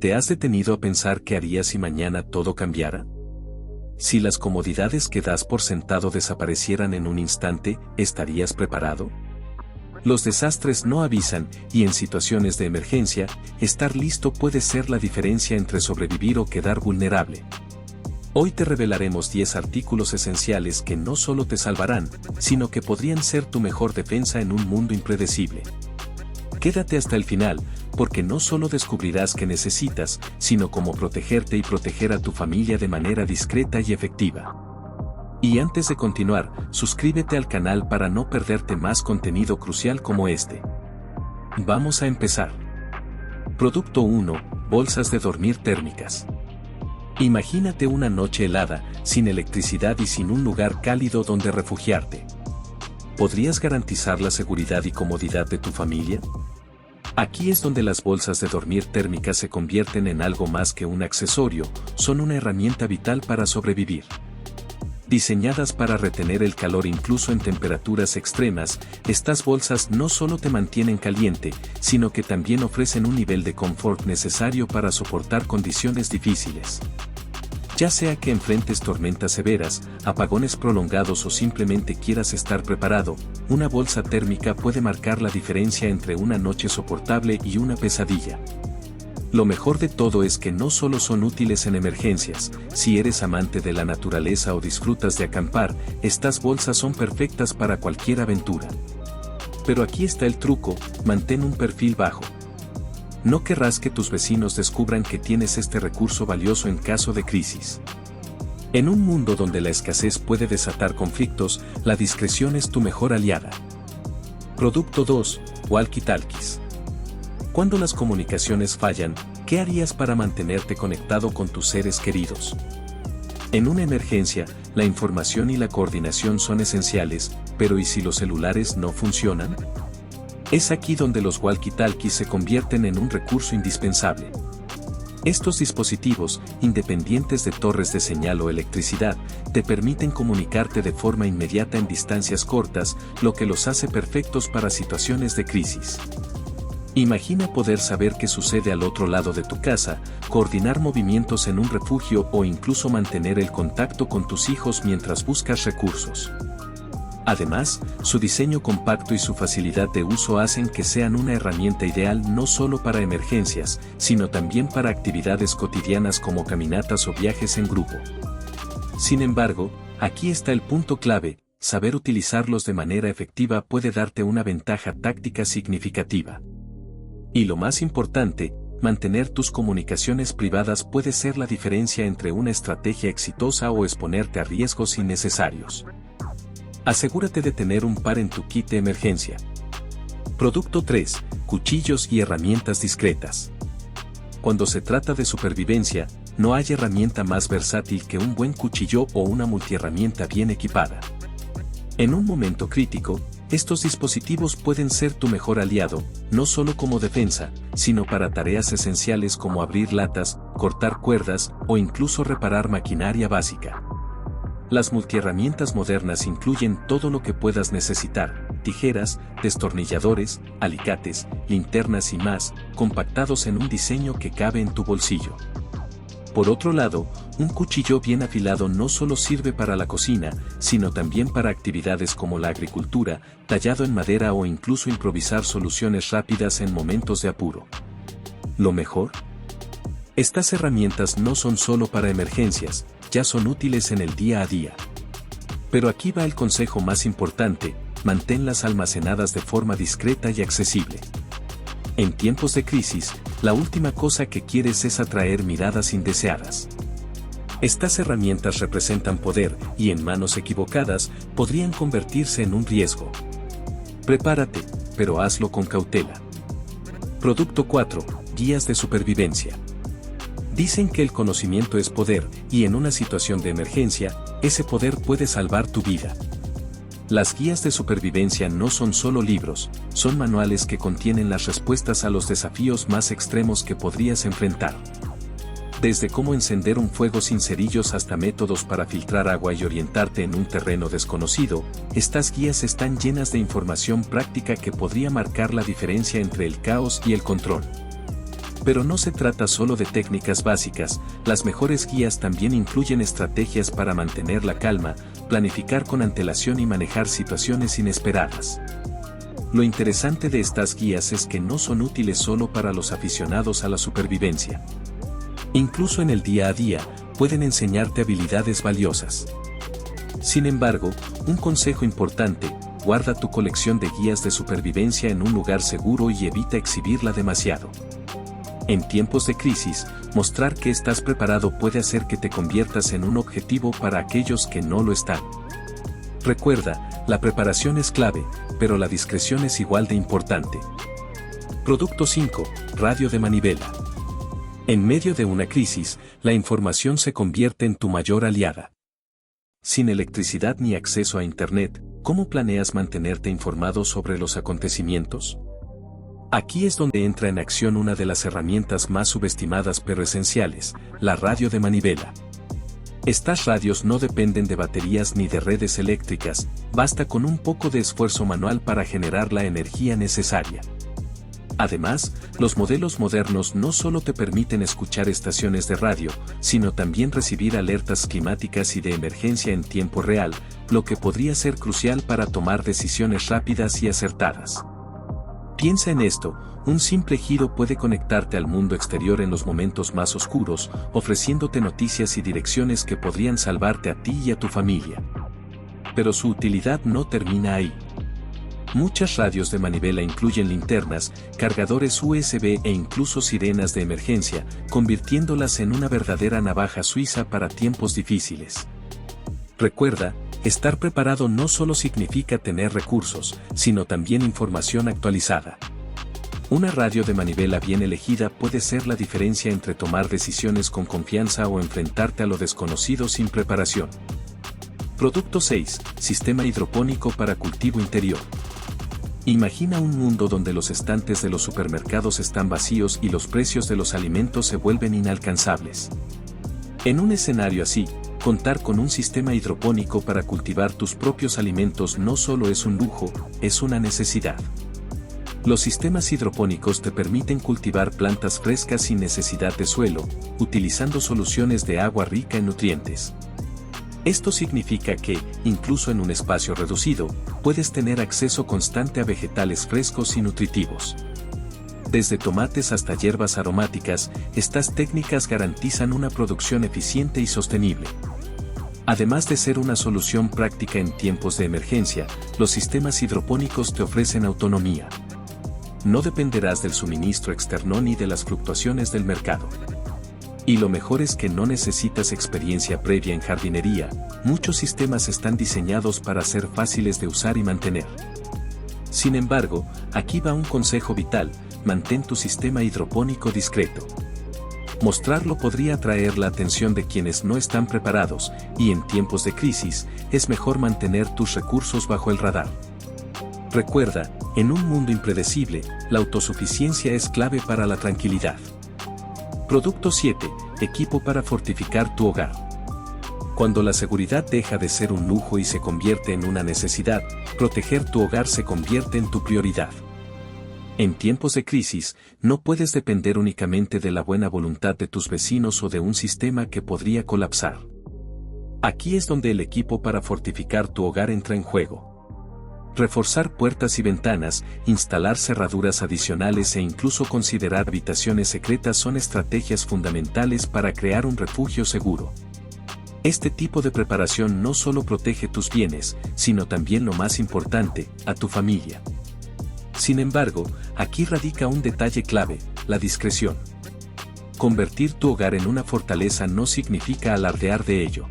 ¿Te has detenido a pensar qué harías si mañana todo cambiara? Si las comodidades que das por sentado desaparecieran en un instante, ¿estarías preparado? Los desastres no avisan, y en situaciones de emergencia, estar listo puede ser la diferencia entre sobrevivir o quedar vulnerable. Hoy te revelaremos 10 artículos esenciales que no solo te salvarán, sino que podrían ser tu mejor defensa en un mundo impredecible. Quédate hasta el final, porque no solo descubrirás qué necesitas, sino cómo protegerte y proteger a tu familia de manera discreta y efectiva. Y antes de continuar, suscríbete al canal para no perderte más contenido crucial como este. Vamos a empezar. Producto 1. Bolsas de dormir térmicas. Imagínate una noche helada, sin electricidad y sin un lugar cálido donde refugiarte. ¿Podrías garantizar la seguridad y comodidad de tu familia? Aquí es donde las bolsas de dormir térmicas se convierten en algo más que un accesorio, son una herramienta vital para sobrevivir. Diseñadas para retener el calor incluso en temperaturas extremas, estas bolsas no solo te mantienen caliente, sino que también ofrecen un nivel de confort necesario para soportar condiciones difíciles. Ya sea que enfrentes tormentas severas, apagones prolongados o simplemente quieras estar preparado, una bolsa térmica puede marcar la diferencia entre una noche soportable y una pesadilla. Lo mejor de todo es que no solo son útiles en emergencias, si eres amante de la naturaleza o disfrutas de acampar, estas bolsas son perfectas para cualquier aventura. Pero aquí está el truco, mantén un perfil bajo. No querrás que tus vecinos descubran que tienes este recurso valioso en caso de crisis. En un mundo donde la escasez puede desatar conflictos, la discreción es tu mejor aliada. Producto 2. Walkie-talkies. Cuando las comunicaciones fallan, ¿qué harías para mantenerte conectado con tus seres queridos? En una emergencia, la información y la coordinación son esenciales, pero ¿y si los celulares no funcionan? Es aquí donde los walkie-talkies se convierten en un recurso indispensable. Estos dispositivos, independientes de torres de señal o electricidad, te permiten comunicarte de forma inmediata en distancias cortas, lo que los hace perfectos para situaciones de crisis. Imagina poder saber qué sucede al otro lado de tu casa, coordinar movimientos en un refugio o incluso mantener el contacto con tus hijos mientras buscas recursos. Además, su diseño compacto y su facilidad de uso hacen que sean una herramienta ideal no solo para emergencias, sino también para actividades cotidianas como caminatas o viajes en grupo. Sin embargo, aquí está el punto clave, saber utilizarlos de manera efectiva puede darte una ventaja táctica significativa. Y lo más importante, mantener tus comunicaciones privadas puede ser la diferencia entre una estrategia exitosa o exponerte a riesgos innecesarios. Asegúrate de tener un par en tu kit de emergencia. Producto 3. Cuchillos y herramientas discretas. Cuando se trata de supervivencia, no hay herramienta más versátil que un buen cuchillo o una multiherramienta bien equipada. En un momento crítico, estos dispositivos pueden ser tu mejor aliado, no solo como defensa, sino para tareas esenciales como abrir latas, cortar cuerdas o incluso reparar maquinaria básica. Las multiherramientas modernas incluyen todo lo que puedas necesitar: tijeras, destornilladores, alicates, linternas y más, compactados en un diseño que cabe en tu bolsillo. Por otro lado, un cuchillo bien afilado no solo sirve para la cocina, sino también para actividades como la agricultura, tallado en madera o incluso improvisar soluciones rápidas en momentos de apuro. ¿Lo mejor? Estas herramientas no son solo para emergencias, ya son útiles en el día a día. Pero aquí va el consejo más importante: manténlas almacenadas de forma discreta y accesible. En tiempos de crisis, la última cosa que quieres es atraer miradas indeseadas. Estas herramientas representan poder y en manos equivocadas podrían convertirse en un riesgo. Prepárate, pero hazlo con cautela. Producto 4. Guías de supervivencia. Dicen que el conocimiento es poder, y en una situación de emergencia, ese poder puede salvar tu vida. Las guías de supervivencia no son solo libros, son manuales que contienen las respuestas a los desafíos más extremos que podrías enfrentar. Desde cómo encender un fuego sin cerillos hasta métodos para filtrar agua y orientarte en un terreno desconocido, estas guías están llenas de información práctica que podría marcar la diferencia entre el caos y el control. Pero no se trata solo de técnicas básicas, las mejores guías también incluyen estrategias para mantener la calma, planificar con antelación y manejar situaciones inesperadas. Lo interesante de estas guías es que no son útiles solo para los aficionados a la supervivencia. Incluso en el día a día, pueden enseñarte habilidades valiosas. Sin embargo, un consejo importante: guarda tu colección de guías de supervivencia en un lugar seguro y evita exhibirla demasiado. En tiempos de crisis, mostrar que estás preparado puede hacer que te conviertas en un objetivo para aquellos que no lo están. Recuerda, la preparación es clave, pero la discreción es igual de importante. Producto 5. Radio de manivela. En medio de una crisis, la información se convierte en tu mayor aliada. Sin electricidad ni acceso a Internet, ¿cómo planeas mantenerte informado sobre los acontecimientos? Aquí es donde entra en acción una de las herramientas más subestimadas pero esenciales: la radio de manivela. Estas radios no dependen de baterías ni de redes eléctricas, basta con un poco de esfuerzo manual para generar la energía necesaria. Además, los modelos modernos no solo te permiten escuchar estaciones de radio, sino también recibir alertas climáticas y de emergencia en tiempo real, lo que podría ser crucial para tomar decisiones rápidas y acertadas. Piensa en esto: un simple giro puede conectarte al mundo exterior en los momentos más oscuros, ofreciéndote noticias y direcciones que podrían salvarte a ti y a tu familia. Pero su utilidad no termina ahí. Muchas radios de manivela incluyen linternas, cargadores USB e incluso sirenas de emergencia, convirtiéndolas en una verdadera navaja suiza para tiempos difíciles. Recuerda, estar preparado no solo significa tener recursos, sino también información actualizada. Una radio de manivela bien elegida puede ser la diferencia entre tomar decisiones con confianza o enfrentarte a lo desconocido sin preparación. Producto 6. Sistema hidropónico para cultivo interior. Imagina un mundo donde los estantes de los supermercados están vacíos y los precios de los alimentos se vuelven inalcanzables. En un escenario así, contar con un sistema hidropónico para cultivar tus propios alimentos no solo es un lujo, es una necesidad. Los sistemas hidropónicos te permiten cultivar plantas frescas sin necesidad de suelo, utilizando soluciones de agua rica en nutrientes. Esto significa que, incluso en un espacio reducido, puedes tener acceso constante a vegetales frescos y nutritivos. Desde tomates hasta hierbas aromáticas, estas técnicas garantizan una producción eficiente y sostenible. Además de ser una solución práctica en tiempos de emergencia, los sistemas hidropónicos te ofrecen autonomía. No dependerás del suministro externo ni de las fluctuaciones del mercado. Y lo mejor es que no necesitas experiencia previa en jardinería, muchos sistemas están diseñados para ser fáciles de usar y mantener. Sin embargo, aquí va un consejo vital: mantén tu sistema hidropónico discreto. Mostrarlo podría atraer la atención de quienes no están preparados, y en tiempos de crisis, es mejor mantener tus recursos bajo el radar. Recuerda, en un mundo impredecible, la autosuficiencia es clave para la tranquilidad. Producto 7. Equipo para fortificar tu hogar. Cuando la seguridad deja de ser un lujo y se convierte en una necesidad, proteger tu hogar se convierte en tu prioridad. En tiempos de crisis, no puedes depender únicamente de la buena voluntad de tus vecinos o de un sistema que podría colapsar. Aquí es donde el equipo para fortificar tu hogar entra en juego. Reforzar puertas y ventanas, instalar cerraduras adicionales e incluso considerar habitaciones secretas son estrategias fundamentales para crear un refugio seguro. Este tipo de preparación no solo protege tus bienes, sino también, lo más importante, a tu familia. Sin embargo, aquí radica un detalle clave: la discreción. Convertir tu hogar en una fortaleza no significa alardear de ello.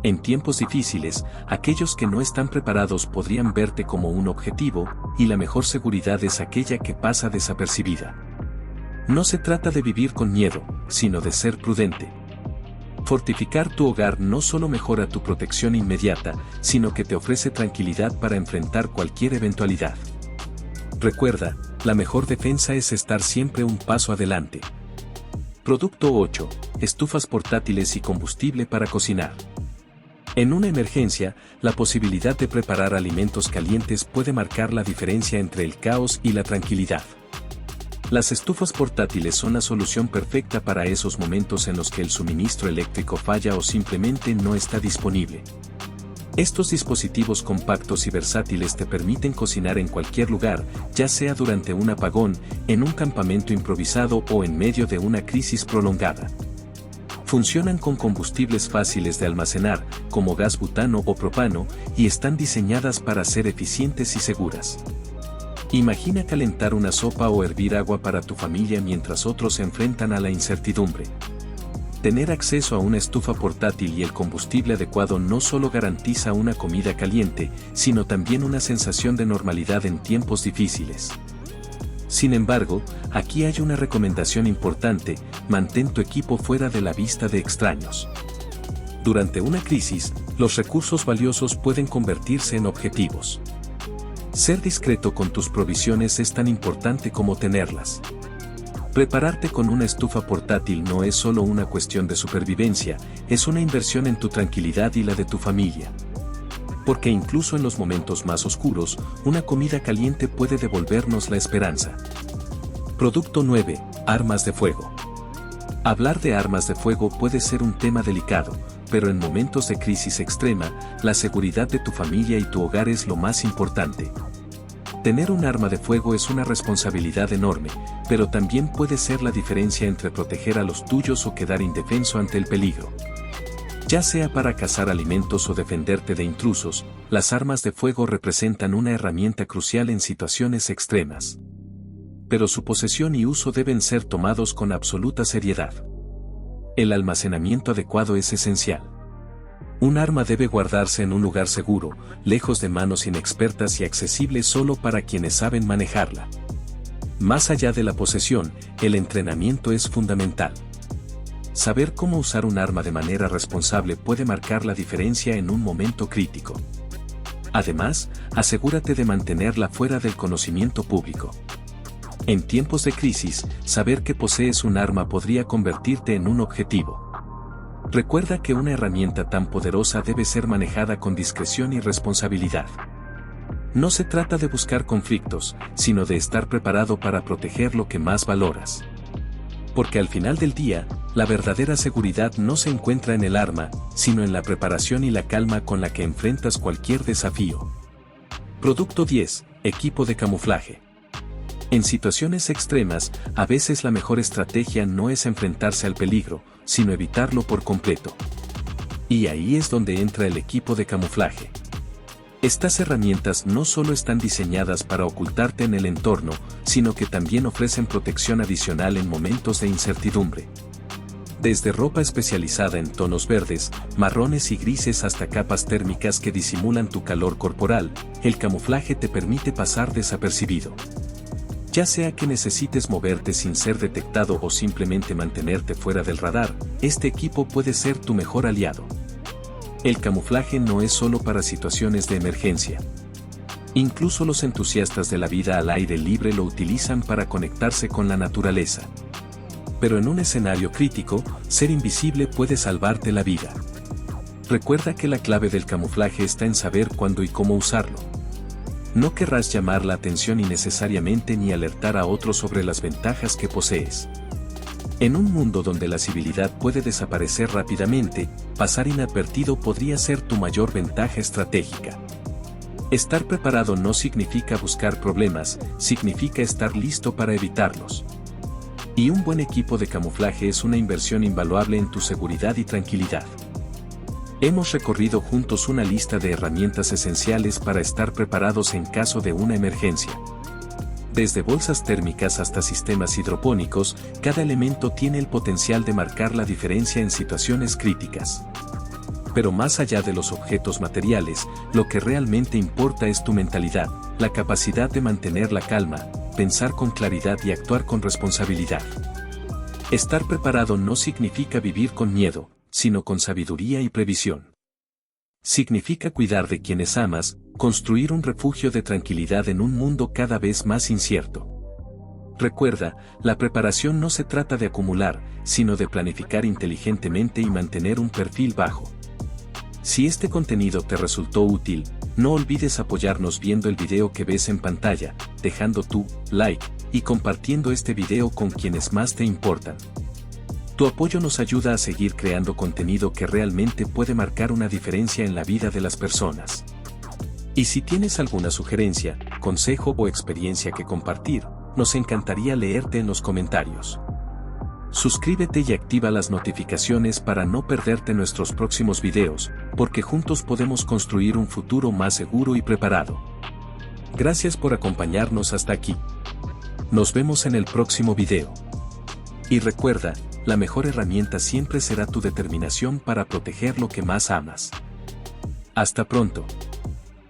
En tiempos difíciles, aquellos que no están preparados podrían verte como un objetivo, y la mejor seguridad es aquella que pasa desapercibida. No se trata de vivir con miedo, sino de ser prudente. Fortificar tu hogar no solo mejora tu protección inmediata, sino que te ofrece tranquilidad para enfrentar cualquier eventualidad. Recuerda, la mejor defensa es estar siempre un paso adelante. Producto 8. Estufas portátiles y combustible para cocinar. En una emergencia, la posibilidad de preparar alimentos calientes puede marcar la diferencia entre el caos y la tranquilidad. Las estufas portátiles son la solución perfecta para esos momentos en los que el suministro eléctrico falla o simplemente no está disponible. Estos dispositivos compactos y versátiles te permiten cocinar en cualquier lugar, ya sea durante un apagón, en un campamento improvisado o en medio de una crisis prolongada. Funcionan con combustibles fáciles de almacenar, como gas butano o propano, y están diseñadas para ser eficientes y seguras. Imagina calentar una sopa o hervir agua para tu familia mientras otros se enfrentan a la incertidumbre. Tener acceso a una estufa portátil y el combustible adecuado no solo garantiza una comida caliente, sino también una sensación de normalidad en tiempos difíciles. Sin embargo, aquí hay una recomendación importante: mantén tu equipo fuera de la vista de extraños. Durante una crisis, los recursos valiosos pueden convertirse en objetivos. Ser discreto con tus provisiones es tan importante como tenerlas. Prepararte con una estufa portátil no es solo una cuestión de supervivencia, es una inversión en tu tranquilidad y la de tu familia. Porque incluso en los momentos más oscuros, una comida caliente puede devolvernos la esperanza. Producto 9. Armas de fuego. Hablar de armas de fuego puede ser un tema delicado, pero en momentos de crisis extrema, la seguridad de tu familia y tu hogar es lo más importante. Tener un arma de fuego es una responsabilidad enorme, pero también puede ser la diferencia entre proteger a los tuyos o quedar indefenso ante el peligro. Ya sea para cazar alimentos o defenderte de intrusos, las armas de fuego representan una herramienta crucial en situaciones extremas. Pero su posesión y uso deben ser tomados con absoluta seriedad. El almacenamiento adecuado es esencial. Un arma debe guardarse en un lugar seguro, lejos de manos inexpertas y accesible solo para quienes saben manejarla. Más allá de la posesión, el entrenamiento es fundamental. Saber cómo usar un arma de manera responsable puede marcar la diferencia en un momento crítico. Además, asegúrate de mantenerla fuera del conocimiento público. En tiempos de crisis, saber que posees un arma podría convertirte en un objetivo. Recuerda que una herramienta tan poderosa debe ser manejada con discreción y responsabilidad. No se trata de buscar conflictos, sino de estar preparado para proteger lo que más valoras. Porque al final del día, la verdadera seguridad no se encuentra en el arma, sino en la preparación y la calma con la que enfrentas cualquier desafío. Producto 10. Equipo de camuflaje. En situaciones extremas, a veces la mejor estrategia no es enfrentarse al peligro, sino evitarlo por completo. Y ahí es donde entra el equipo de camuflaje. Estas herramientas no solo están diseñadas para ocultarte en el entorno, sino que también ofrecen protección adicional en momentos de incertidumbre. Desde ropa especializada en tonos verdes, marrones y grises hasta capas térmicas que disimulan tu calor corporal, el camuflaje te permite pasar desapercibido. Ya sea que necesites moverte sin ser detectado o simplemente mantenerte fuera del radar, este equipo puede ser tu mejor aliado. El camuflaje no es solo para situaciones de emergencia. Incluso los entusiastas de la vida al aire libre lo utilizan para conectarse con la naturaleza. Pero en un escenario crítico, ser invisible puede salvarte la vida. Recuerda que la clave del camuflaje está en saber cuándo y cómo usarlo. No querrás llamar la atención innecesariamente ni alertar a otros sobre las ventajas que posees. En un mundo donde la civilidad puede desaparecer rápidamente, pasar inadvertido podría ser tu mayor ventaja estratégica. Estar preparado no significa buscar problemas, significa estar listo para evitarlos. Y un buen equipo de camuflaje es una inversión invaluable en tu seguridad y tranquilidad. Hemos recorrido juntos una lista de herramientas esenciales para estar preparados en caso de una emergencia. Desde bolsas térmicas hasta sistemas hidropónicos, cada elemento tiene el potencial de marcar la diferencia en situaciones críticas. Pero más allá de los objetos materiales, lo que realmente importa es tu mentalidad, la capacidad de mantener la calma, pensar con claridad y actuar con responsabilidad. Estar preparado no significa vivir con miedo, sino con sabiduría y previsión. Significa cuidar de quienes amas, construir un refugio de tranquilidad en un mundo cada vez más incierto. Recuerda, la preparación no se trata de acumular, sino de planificar inteligentemente y mantener un perfil bajo. Si este contenido te resultó útil, no olvides apoyarnos viendo el video que ves en pantalla, dejando tu like y compartiendo este video con quienes más te importan. Tu apoyo nos ayuda a seguir creando contenido que realmente puede marcar una diferencia en la vida de las personas. Y si tienes alguna sugerencia, consejo o experiencia que compartir, nos encantaría leerte en los comentarios. Suscríbete y activa las notificaciones para no perderte nuestros próximos videos, porque juntos podemos construir un futuro más seguro y preparado. Gracias por acompañarnos hasta aquí. Nos vemos en el próximo video. Y recuerda, la mejor herramienta siempre será tu determinación para proteger lo que más amas. Hasta pronto.